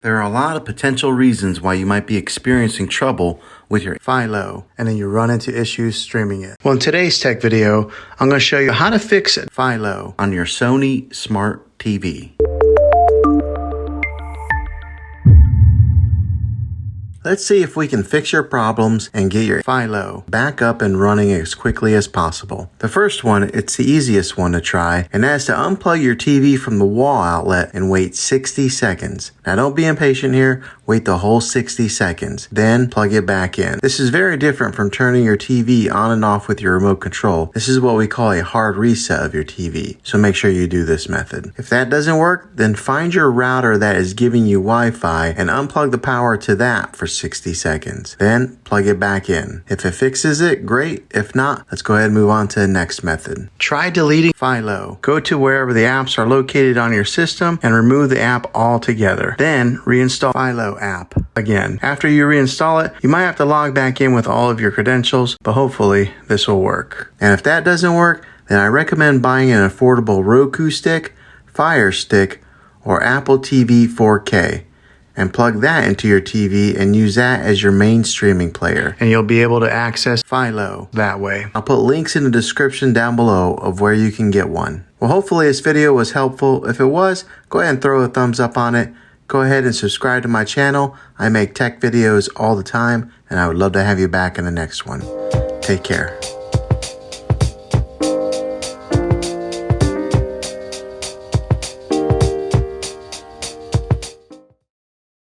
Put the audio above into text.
There are a lot of potential reasons why you might be experiencing trouble with your Philo, and then you run into issues streaming it. Well, in today's tech video, I'm going to show you how to fix Philo on your Sony Smart TV. Let's see if we can fix your problems and get your Philo back up and running as quickly as possible. The first one, it's the easiest one to try, and that is to unplug your TV from the wall outlet and wait 60 seconds. Now don't be impatient here, wait the whole 60 seconds, then plug it back in. This is very different from turning your TV on and off with your remote control. This is what we call a hard reset of your TV, so make sure you do this method. If that doesn't work, then find your router that is giving you Wi-Fi and unplug the power to that for 60 seconds. Then plug it back in. If it fixes it, great. If not, let's go ahead and move on to the next method. Try deleting Philo. Go to wherever the apps are located on your system and remove the app altogether. Then reinstall Philo app again. After you reinstall it, you might have to log back in with all of your credentials, but hopefully this will work. And if that doesn't work, then I recommend buying an affordable Roku stick, Fire Stick, or Apple TV 4K. And plug that into your TV and use that as your main streaming player. And you'll be able to access Philo that way. I'll put links in the description down below of where you can get one. Well, hopefully this video was helpful. If it was, go ahead and throw a thumbs up on it. Go ahead and subscribe to my channel. I make tech videos all the time, and I would love to have you back in the next one. Take care.